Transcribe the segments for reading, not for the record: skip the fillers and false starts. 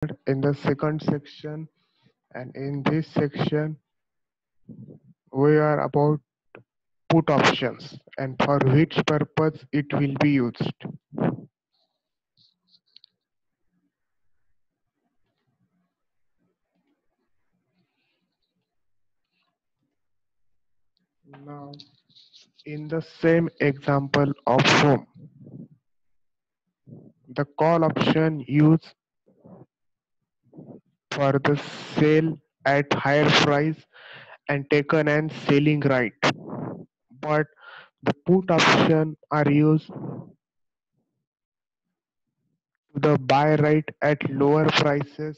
in the second section, and in this section we are about put options and for which purpose it will be used. Now, in the same example of home, the call option used for the sale at higher price and taken as selling right, but the put option are used to the buy right at lower prices.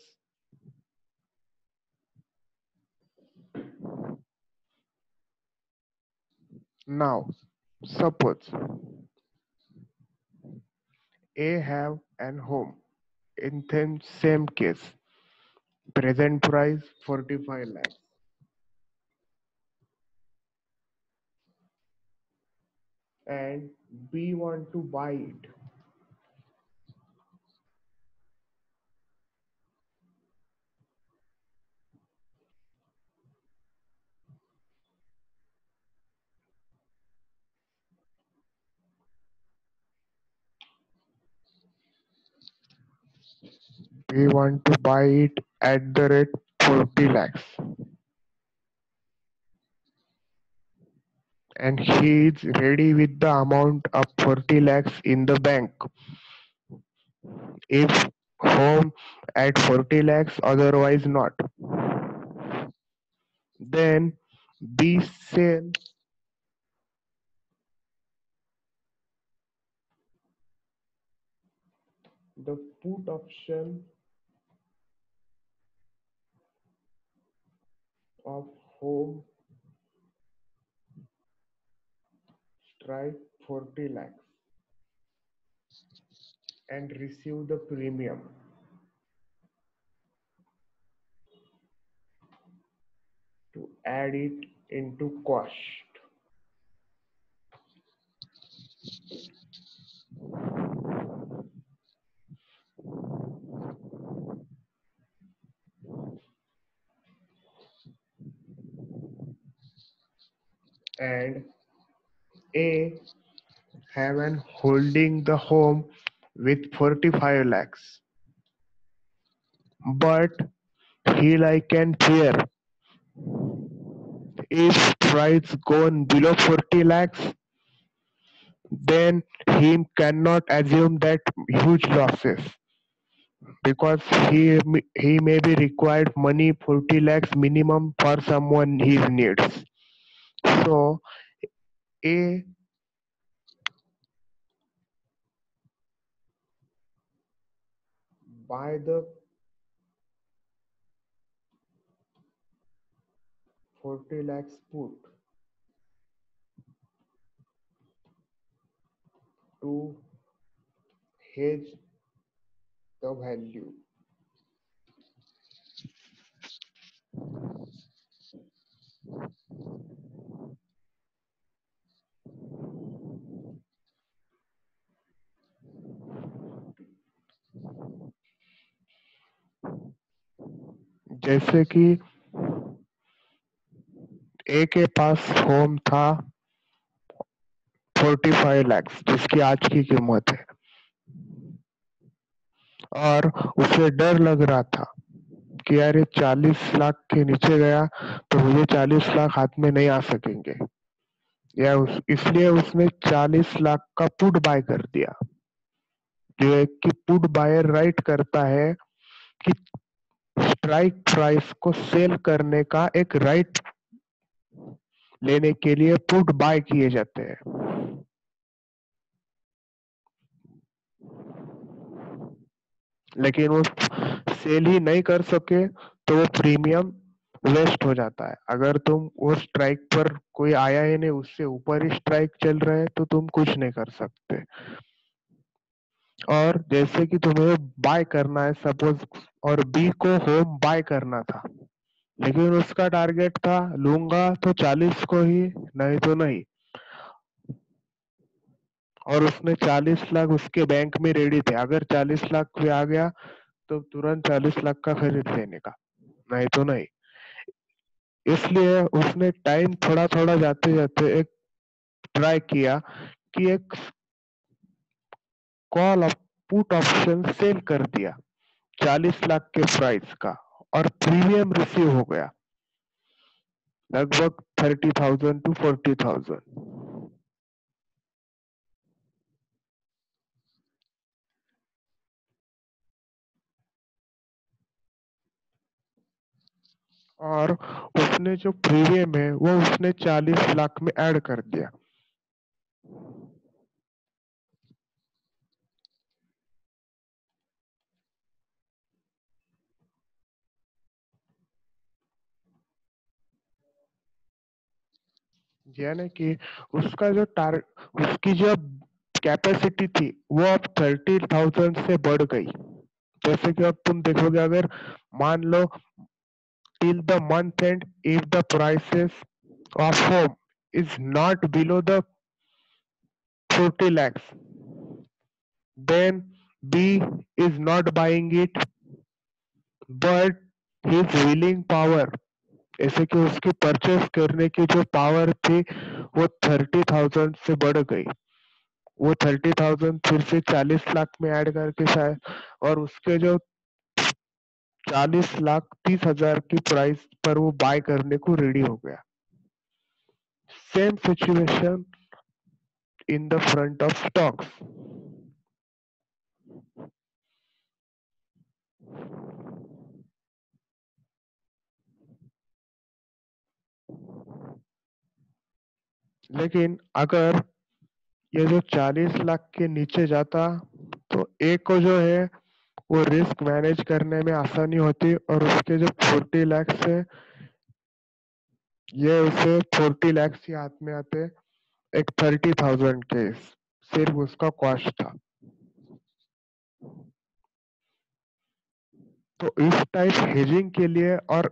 Now, suppose A have an home. In the same case, present price 45 lakhs and B want to buy it. B want to buy it at the rate 40 lakhs and he is ready with the amount of 40 lakhs in the bank. If home at 40 lakhs, otherwise not. Then B sell the put option of home strike 40 lakhs and receive the premium to add it into cost. And A have an holding the home with 45 lakhs, but he like an fear if price gone below 40 lakhs, then he cannot assume that huge losses because he may be required money 40 lakhs minimum for someone his needs. So A buy the 40 lakhs put to hedge the value. जैसे कि ए के पास home था 45 lakhs जिसकी आज की कीमत है और उसे डर लग रहा था कि यार ये 40 लाख के नीचे गया तो मुझे 40 लाख हाथ में नहीं आ सकेंगे इसलिए उसने 40 लाख का पुट बाय कर दिया जो एक कि पुट बायर राइट करता है कि स्ट्राइक प्राइस को सेल करने का एक राइट लेने के लिए पुट बाय किए जाते हैं लेकिन वो सेल ही नहीं कर सके तो वो प्रीमियम वेस्ट हो जाता है अगर तुम वो स्ट्राइक पर कोई आया ही नहीं उससे ऊपर ही स्ट्राइक चल रहा है तो तुम कुछ नहीं कर सकते और जैसे कि तुम्हें बाय करना है सपोज और बी को होम बाय करना था लेकिन उसका टारगेट था लूंगा तो 40 को ही नहीं तो नहीं और उसने 40 लाख उसके बैंक में रेडी थे अगर 40 लाख पे आ गया तो तुरंत 40 लाख का खरीद लेने का, नहीं तो नहीं। इसलिए उसने टाइम थोड़ा थोड़ा जाते जाते एक ट्राई किया कि एक कॉल पुट ऑप्शन सेल कर दिया 40 लाख के प्राइस का, और प्रीमियम रिसीव हो गया लगभग 30,000 to 40,000। और उसने जो प्रीमियम है वो उसने 40 लाख में ऐड कर दिया। यानी कि उसका जो उसकी जो कैपेसिटी थी वो अब 30,000 से बढ़ गई। जैसे कि अब तुम देखोगे, अगर मान लो till the month end, if the prices of home is not below the 40 lakhs, then B is not buying it, but his willing power, ऐसे कि उसकी परचेस करने की जो पावर थी वो 30,000 से बढ़ गई। वो 30,000 फिर से 40 लाख में ऐड करके शायद, और उसके जो 40,30,000 की प्राइस पर वो बाय करने को रेडी हो गया। Same situation in the front of stocks. लेकिन अगर ये जो 40 लाख के नीचे जाता तो एक को जो है वो रिस्क मैनेज करने में आसानी होती, और उसके जो 40 लाख से ये उसे 40 लाख ही हाथ में आते, एक 30,000 के सिर्फ उसका कॉस्ट था। तो इस टाइप हेजिंग के लिए और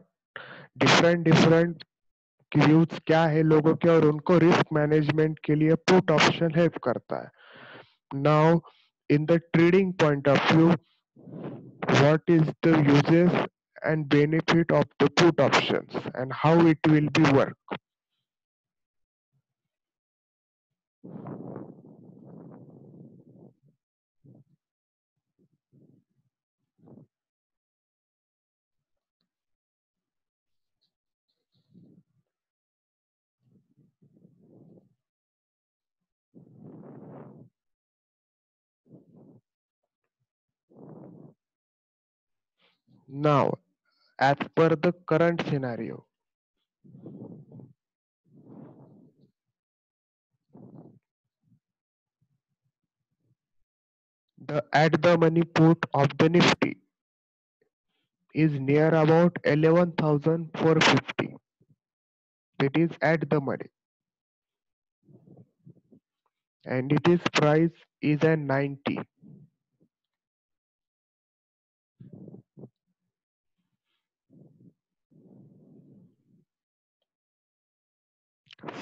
डिफरेंट डिफरेंट व्यूज क्या है लोगों के, और उनको रिस्क मैनेजमेंट के लिए पुट ऑप्शन हेल्प करता है। Now in the trading point of view, what is the uses and benefit of the put options and how it will be work? Now, as per the current scenario, the at the money put of the Nifty is near about 11,450. That is at the money, and it is price is at 90.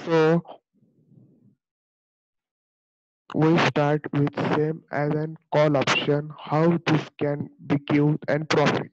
So we start with same as an call option, how this can be give and profit.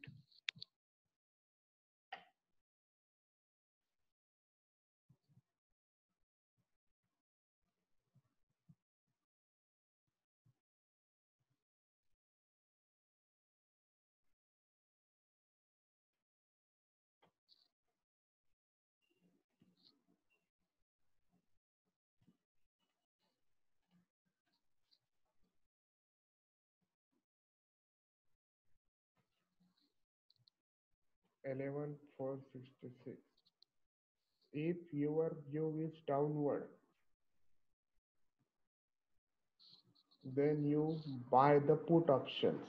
11,466. If your view is downward, then you buy the put options.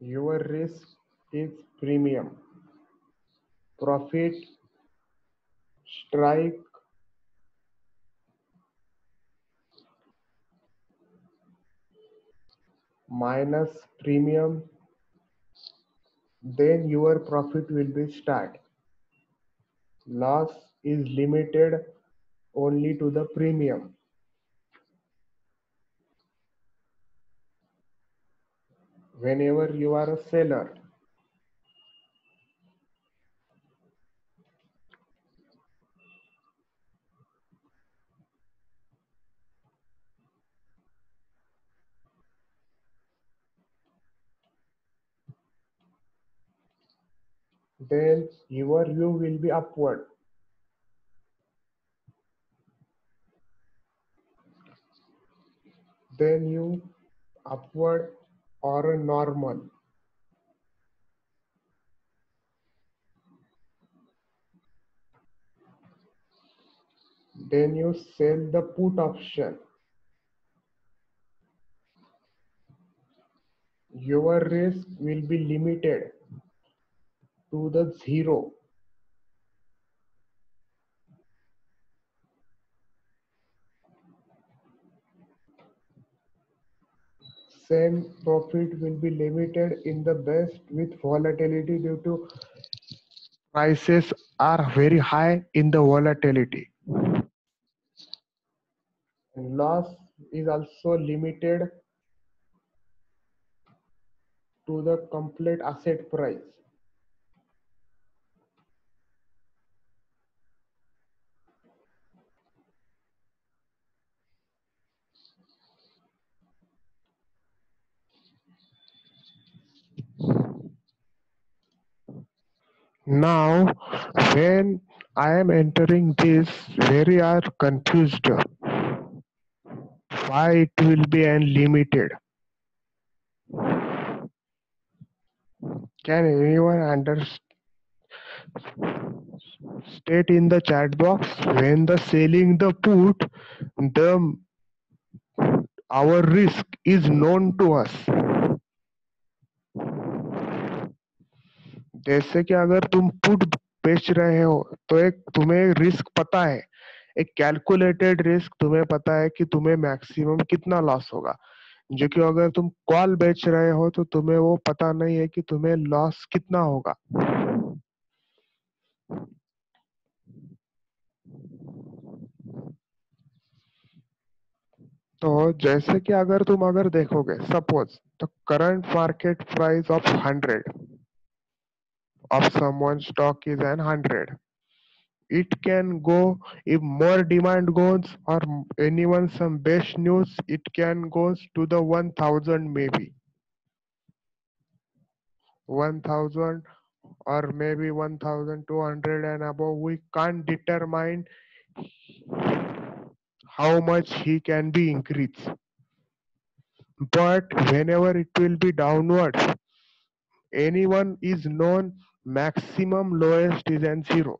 Your risk is premium. Profit strike minus premium, then your profit will be start. Loss is limited only to the premium. whenever you are a seller, then your view will be upward. Then you upward or a normal. Then you sell the put option. Your risk will be limited to the zero. Same profit will be limited in the best with volatility due to prices are very high in the volatility. And loss is also limited to the complete asset price. Now, when I am entering this, very are confused why it will be unlimited. Can anyone understand? State in the chat box when the selling the put, the our risk is known to us. जैसे कि अगर तुम put बेच रहे हो तो एक तुम्हें रिस्क पता है, एक कैलकुलेटेड रिस्क तुम्हें पता है कि तुम्हें मैक्सिमम कितना लॉस होगा, जो कि अगर तुम कॉल बेच रहे हो तो तुम्हें वो पता नहीं है कि तुम्हें लॉस कितना होगा। तो जैसे कि अगर देखोगे सपोज तो current market price of 100 of someone's stock is an 100. It can go if more demand goes or anyone some best news, it can goes to the 1000 maybe 1000 or maybe 1200 and above. We can't determine how much he can be increased, but whenever it will be downwards, anyone is known maximum lowest is an zero.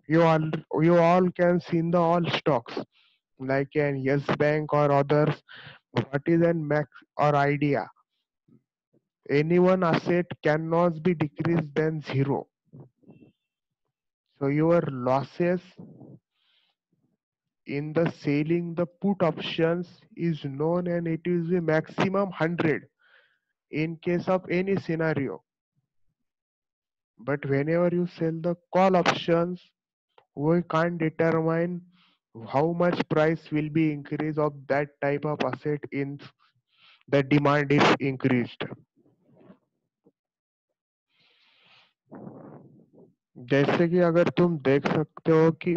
You all can see in the all stocks like an Yes Bank or others. What is an max or idea? Any one asset cannot be decreased than zero. So your losses in the selling the put options is known and it is the maximum 100 in case of any scenario. But whenever you sell the call options, we can't determine how much price will be increase of that type of asset in the demand is increased. जैसे कि अगर तुम देख सकते हो कि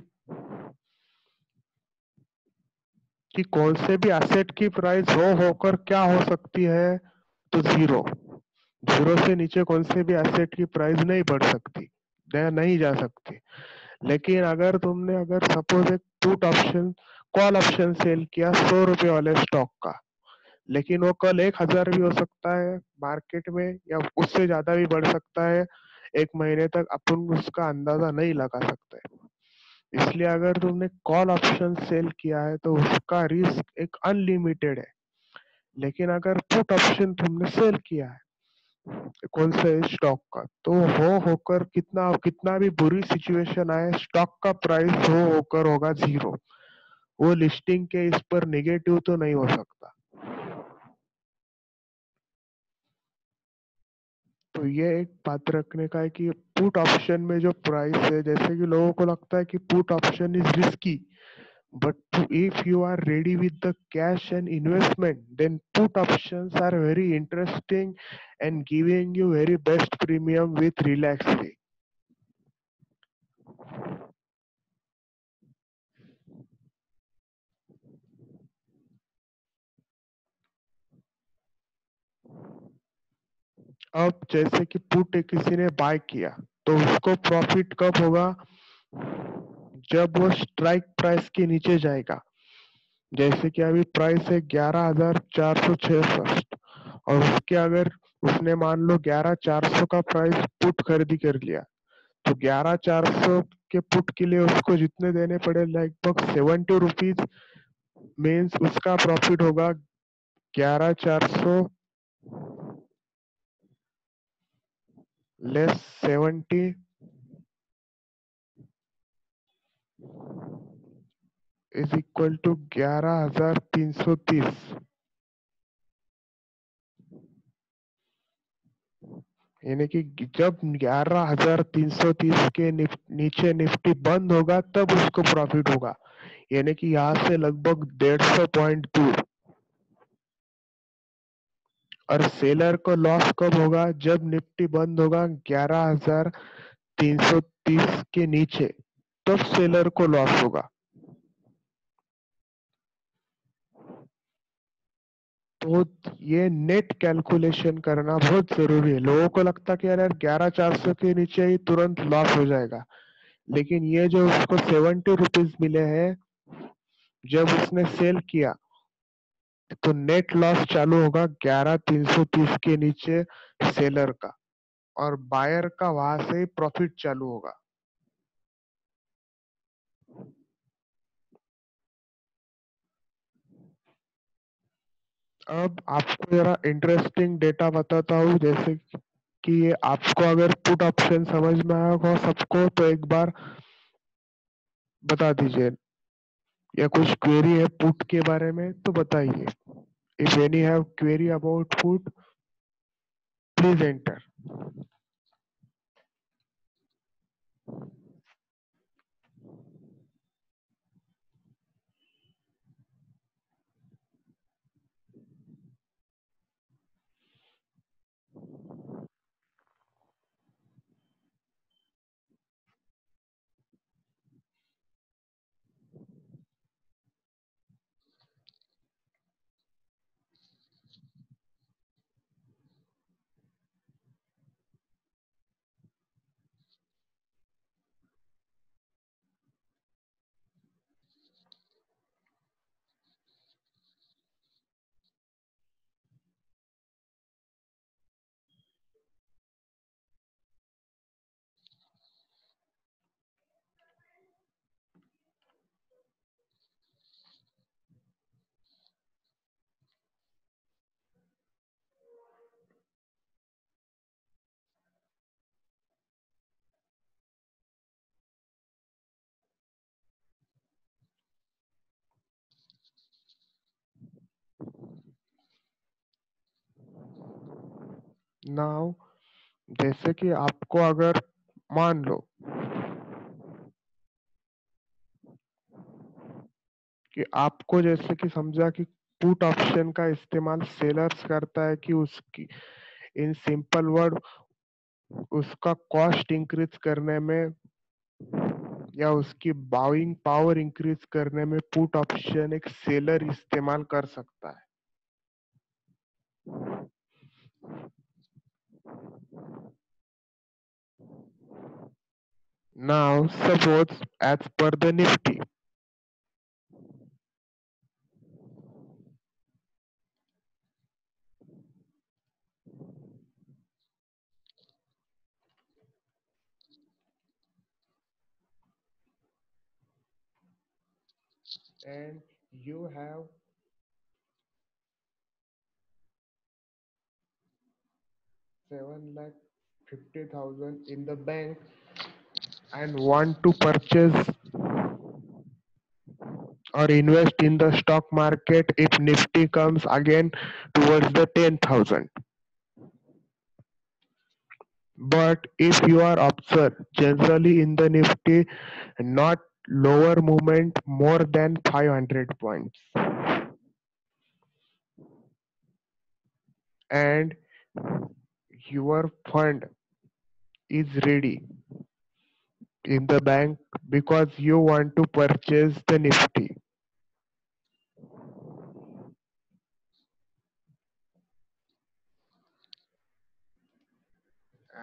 कौन से भी एसेट की प्राइस हो होकर क्या हो सकती है, तो जीरो जीरो से नीचे कौन से भी एसेट की प्राइस नहीं बढ़ सकती, नहीं जा सकती। लेकिन अगर सपोज एक put option call option sell किया 100 रुपए वाले स्टॉक का, लेकिन वो कल 1000 भी हो सकता है मार्केट में या उससे ज्यादा भी बढ़ सकता है, एक महीने तक अपन उसका अंदाजा नहीं लगा सकते। इसलिए अगर तुमने कॉल ऑप्शन सेल किया है तो उसका रिस्क एक अनलिमिटेड है। लेकिन अगर पुट ऑप्शन तुमने सेल किया है कौन से स्टॉक का, तो हो होकर कितना कितना भी बुरी सिचुएशन आए, स्टॉक का प्राइस हो होकर होगा जीरो। वो लिस्टिंग के इस पर नेगेटिव तो नहीं हो सकता। तो ये एक बात रखने का है कि पुट ऑप्शन में जो प्राइस है, जैसे कि लोगों को लगता है कि put option is risky, But if you are ready with the cash and investment, then put options are very interesting and giving you very best premium with relaxedly. अब जैसे कि पुट किसी ने बाय किया तो उसको प्रॉफिट कब होगा? जब वो स्ट्राइक प्राइस के नीचे जाएगा। जैसे कि अभी प्राइस है 11,466 और उसके अगर उसने मान लो 11,400 का प्राइस पुट खरीदी कर लिया तो 11,400 के पुट के लिए उसको जितने देने पड़े लगभग 70 रुपीज मीन्स उसका प्रॉफिट होगा 11,400 लेस 70 इज इक्वल टू 11,330। यानी कि जब 11,330 के नीचे निफ्टी बंद होगा तब उसको प्रॉफिट होगा। यानी कि यहाँ से लगभग 150 पॉइंट दूर। और सेलर को लॉस कब होगा? जब निफ्टी बंद होगा 11,330 के नीचे, तब सेलर को लॉस होगा। तो ये नेट कैलकुलेशन करना बहुत जरूरी है। लोगों को लगता है कि यार 11,400 के नीचे ही तुरंत लॉस हो जाएगा, लेकिन ये जो उसको 70 रुपीज मिले हैं जब उसने सेल किया तो नेट लॉस चालू होगा 11,330 के नीचे सेलर का, और बायर का वहां से ही प्रॉफिट चालू होगा। अब आपको जरा इंटरेस्टिंग डेटा बताता हूँ। जैसे कि ये आपको अगर पुट ऑप्शन समझ में आया हो सबको तो एक बार बता दीजिए, या कुछ क्वेरी है पुट के बारे में तो बताइए। If any have query about put, please enter. Now जैसे कि आपको अगर मान लो कि आपको जैसे कि समझा कि पुट ऑप्शन का इस्तेमाल सेलर्स करता है कि उसकी इन सिंपल वर्ड उसका कॉस्ट इंक्रीज करने में या उसकी बाइंग पावर इंक्रीज करने में पुट ऑप्शन एक सेलर इस्तेमाल कर सकता है। Now suppose as per the Nifty, and you have 7,50,000 in the bank and want to purchase or invest in the stock market if Nifty comes again towards the 10,000. But if you are observed generally in the Nifty, not lower movement more than 500 points, and your fund is ready in the bank because you want to purchase the Nifty.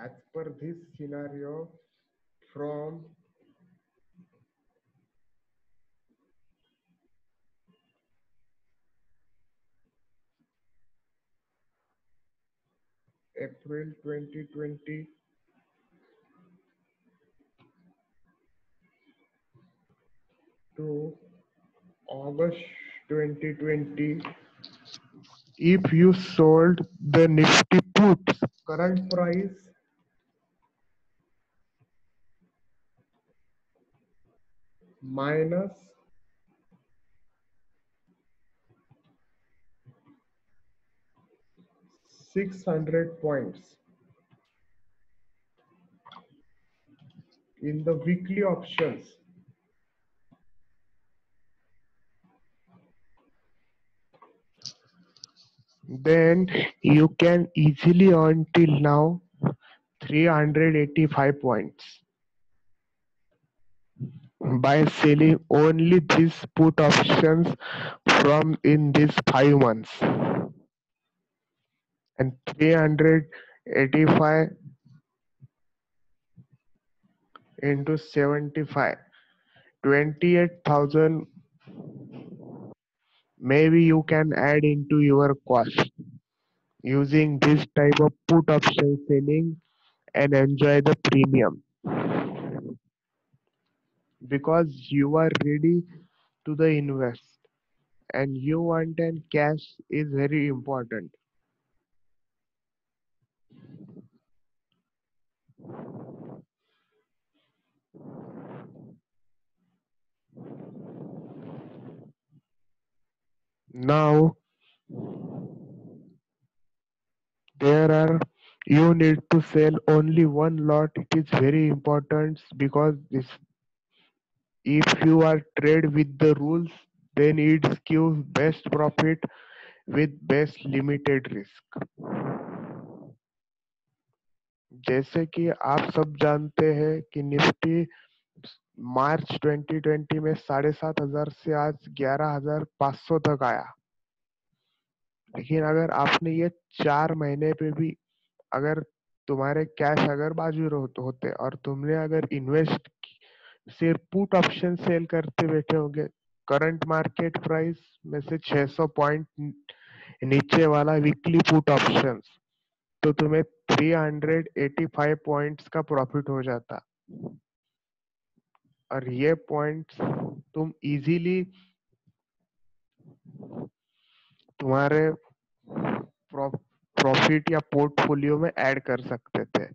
As per this scenario, from April 2020 to August 2020, if you sold the Nifty puts, current price minus 600 points in the weekly options, then you can easily earn till now 385 points by selling only these put options from in these 5 months, and 385 into 75, 28,000 maybe you can add into your cost using this type of put option selling and enjoy the premium because you are ready to the invest and you want, and cash is very important. Now there are, you need to sell only one lot. It is very important because this, if you are trade with the rules, then it gives best profit with best limited risk. जैसे कि आप सब जानते हैं कि Nifty मार्च 2020 में 7,500 से आज 11,500 तक आया, लेकिन अगर आपने ये 4 महीने पे भी अगर तुम्हारे कैश अगर बाजू होते और तुमने अगर इन्वेस्ट सिर्फ पुट ऑप्शन सेल करते बैठे होगे करंट मार्केट प्राइस में से 600 पॉइंट नीचे वाला वीकली पुट ऑप्शन, तो तुम्हें 385 पॉइंट्स का प्रॉफिट हो जाता, और ये पॉइंट्स तुम इजीली तुम्हारे प्रॉफिट या पोर्टफोलियो में ऐड कर सकते थे।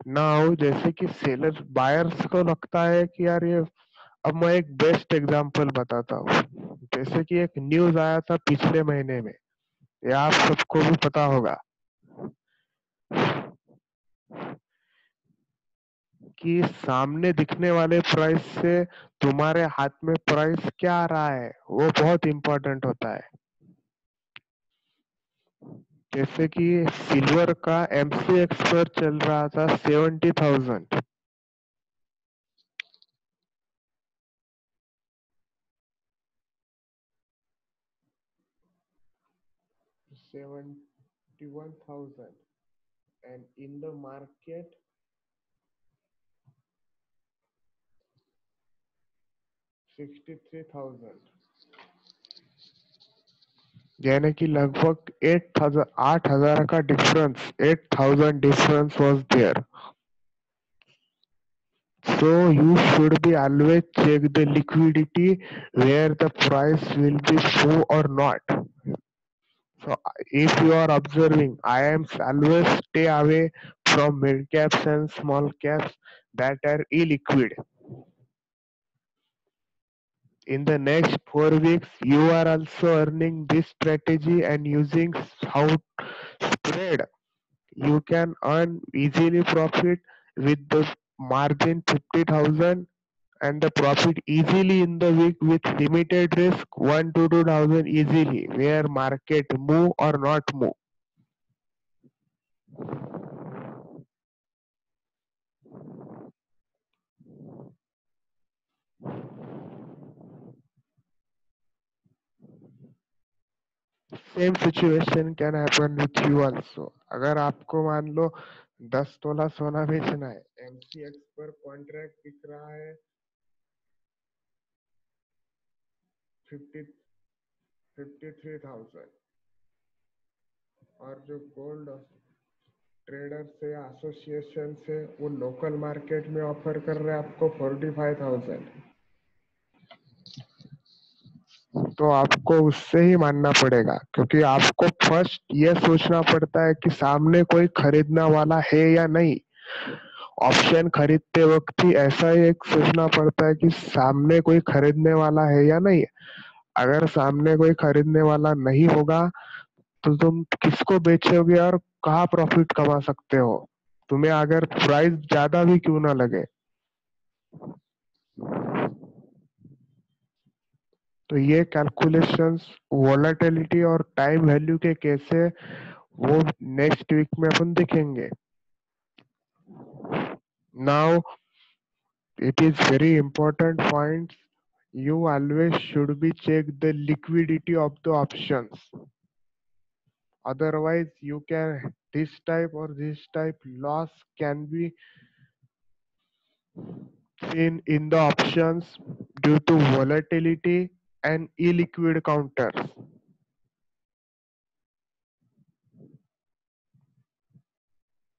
नाउ जैसे कि सेलर्स बायर्स को लगता है कि यार ये, अब मैं एक बेस्ट एग्जांपल बताता हूँ। जैसे कि एक न्यूज आया था पिछले महीने में, ये आप सबको भी पता होगा कि सामने दिखने वाले प्राइस से तुम्हारे हाथ में प्राइस क्या आ रहा है वो बहुत इंपॉर्टेंट होता है। जैसे कि सिल्वर का एमसीएक्स पर चल रहा था 70,000, 71,000, and in the market 63,000, यानी कि लगभग 8,000 8,000 का difference, 8,000 difference was there. So you should be always check the liquidity where the price will be full or not. So if you are observing, I am always stay away from mid caps and small caps that are illiquid. In the next 4 weeks, you are also earning this strategy and using how spread. You can earn easily profit with the margin 50,000 and the profit easily in the week with limited risk 1 to 2,000 easily where market move or not move. Same situation can happen with you also. अगर आपको मान लो 10 तोला सोना बेचना है, MCX पर contract बिक रहा है 53,000 और जो गोल्ड ट्रेडर से एसोसिएशन से वो लोकल मार्केट में ऑफर कर रहे हैं आपको 45,000, तो आपको उससे ही मानना पड़ेगा, क्योंकि आपको फर्स्ट ये सोचना पड़ता है कि सामने कोई खरीदने वाला है या नहीं. ऑप्शन खरीदते वक्त ही ऐसा ही एक सोचना पड़ता है कि सामने कोई खरीदने वाला है या नहीं. अगर सामने कोई खरीदने वाला नहीं होगा तो तुम किसको बेचोगे और कहाँ प्रॉफिट कमा सकते हो, तुम्हें अगर प्राइस ज्यादा भी क्यों ना लगे. तो ये कैलकुलेशंस वोलेटिलिटी और टाइम वैल्यू के कैसे, वो नेक्स्ट वीक में अपन देखेंगे. Now it is very important point. You always should be check the liquidity of the options. Otherwise you can this type or this type loss can be seen in the options due to volatility and illiquid counters.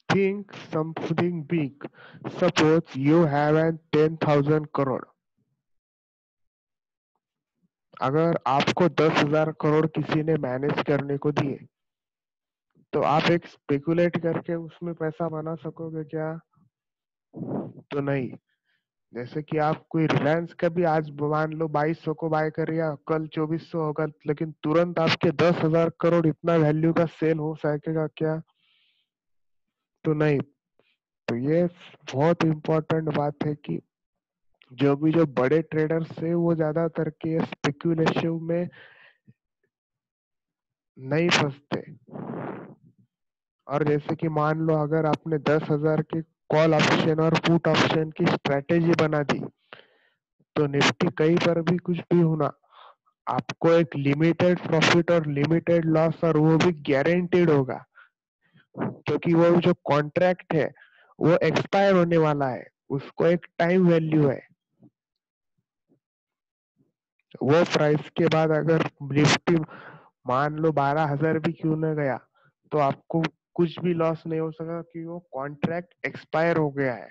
Think something big. Suppose you have an 10,000 crore. अगर आपको 10,000 करोड़ किसी ने manage करने को दिए, तो आप एक स्पेकुलेट करके उसमें पैसा बना सकोगे क्या? तो नहीं. जैसे कि आप कोई रिलायंस का भी आज मान लो 2200 को बाय कर या कल 2400 होगा, लेकिन तुरंत आपके 10,000 करोड़ इतना वैल्यू का सेल हो सकेगा क्या? तो नहीं. तो ये बहुत इम्पोर्टेंट बात है कि जो बड़े ट्रेडर्स है वो ज्यादातर के स्पेकुलेशन में नहीं फंसते. और जैसे कि मान लो अगर आपने 10,000 के कॉल ऑप्शन और पुट ऑप्शन की स्ट्रेटेजी बना दी, तो निफ्टी कहीं पर भी कुछ भी होना, आपको एक लिमिटेड प्रॉफिट और लिमिटेड लॉस, और वो भी गारंटीड होगा, क्योंकि वो जो कॉन्ट्रैक्ट है वो एक्सपायर होने वाला है, उसको एक टाइम वैल्यू है. वो प्राइस के बाद अगर निफ्टी मान लो 12,000 भी क्यों ना गया, तो आपको कुछ भी लॉस नहीं हो सका कि वो कॉन्ट्रैक्ट एक्सपायर हो गया है.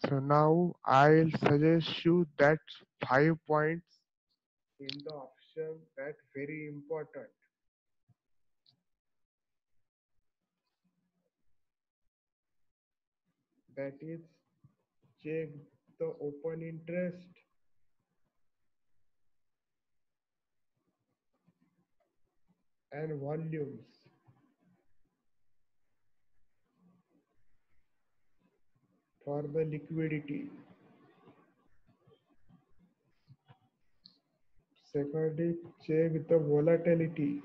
So now I'll suggest you that 5 points in the option that very important. That is, check the open interest, and volumes. For the liquidity. Secondly, check the volatility.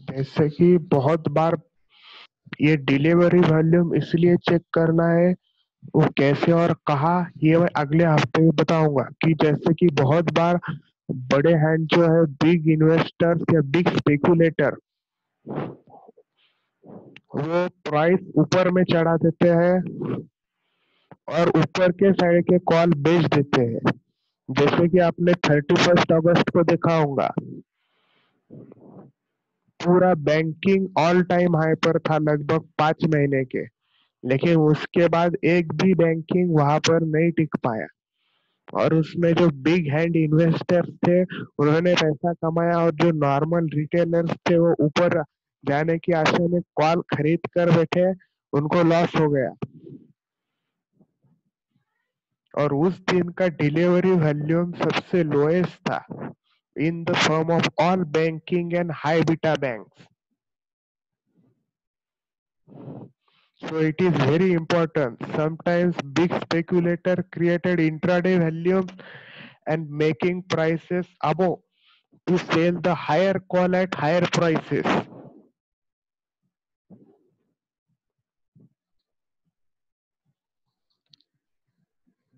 जैसे कि बहुत बार ये डिलीवरी वॉल्यूम इसलिए check करना है, वो कैसे और कहाँ, ये मैं अगले हफ्ते बताऊंगा. कि जैसे कि बहुत बार बड़े हैंड जो है बिग इन्वेस्टर्स या बिग स्पेकुलेटर, वो प्राइस ऊपर में चढ़ा देते हैं और ऊपर के साइड के कॉल बेच देते हैं. जैसे कि आपने 31 अगस्त को देखा होगा, पूरा बैंकिंग ऑल टाइम हाई पर था लगभग 5 महीने के, लेकिन उसके बाद एक भी बैंकिंग वहां पर नहीं टिक पाया। और उसमें जो बिग हैंड इन्वेस्टर्स थे उन्होंने पैसा कमाया, और जो नॉर्मल रिटेलर्स थे वो ऊपर जाने की आशा में कॉल खरीद कर बैठे, उनको लॉस हो गया। और उस दिन का डिलीवरी वॉल्यूम सबसे लोएस्ट था in the firm of all banking and high beta banks. So it is very important. Sometimes big speculator created intraday volumes and making prices above to sell the higher call at higher prices.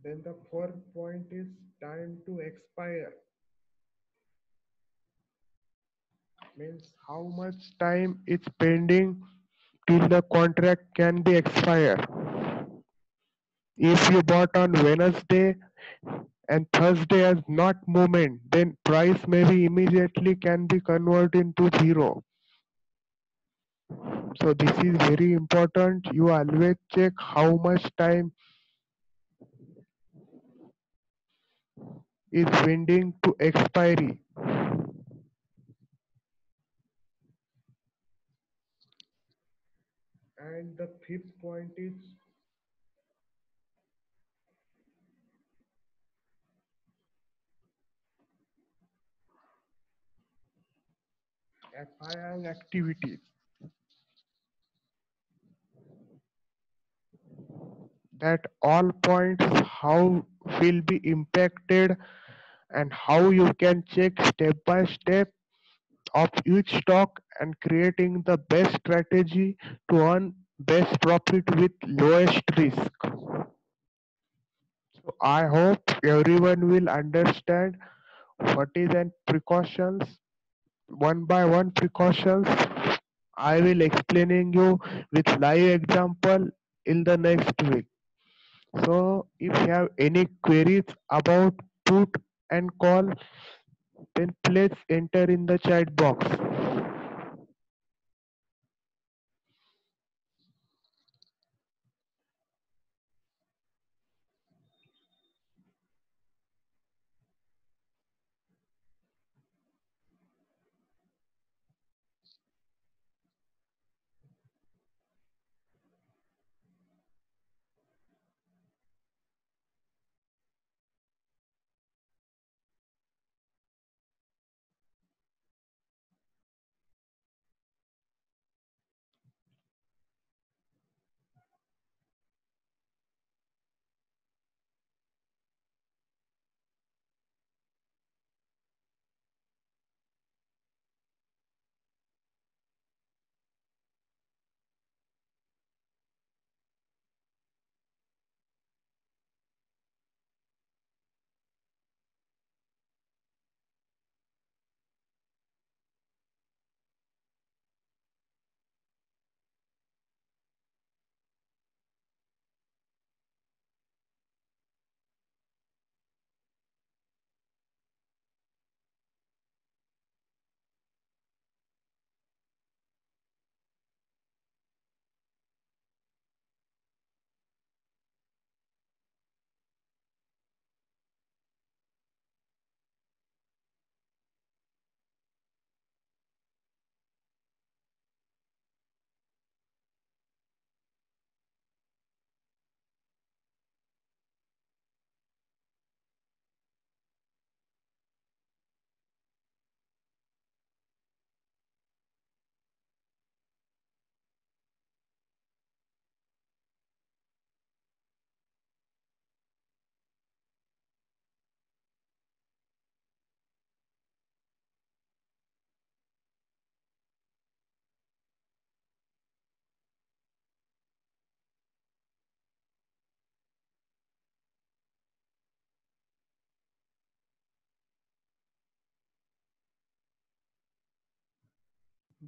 Then the fourth point is time to expire. Means how much time is pending till the contract can be expired. If you bought on Wednesday and Thursday has not movement, then price maybe immediately can be converted into zero. So this is very important. You always check how much time is pending to expiry. And the fifth point is FII activities. That all points how will be impacted and how you can check step by step of each stock and creating the best strategy to earn best profit with lowest risk. So I hope everyone will understand what is an precautions. One by one precautions I will explaining you with live example in the next week. So if you have any queries about put and call, then please enter in the chat box.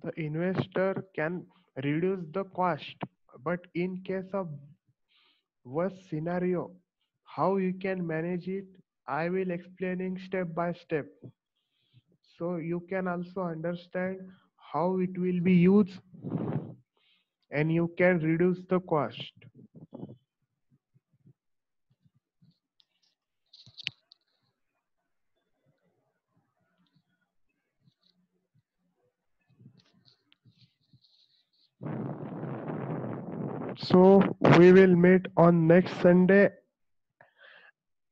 The investor can reduce the cost, but in case of worst scenario, how you can manage it, I will explaining step by step. So you can also understand how it will be used, and you can reduce the cost. So we will meet on next Sunday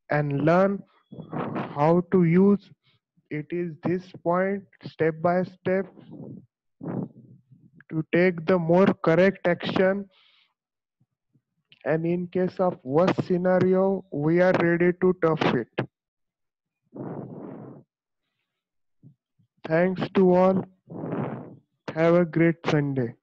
and learn how to use it is this point step by step to take the more correct action, and in case of worst scenario we are ready to tough it. Thanks to all. Have a great Sunday.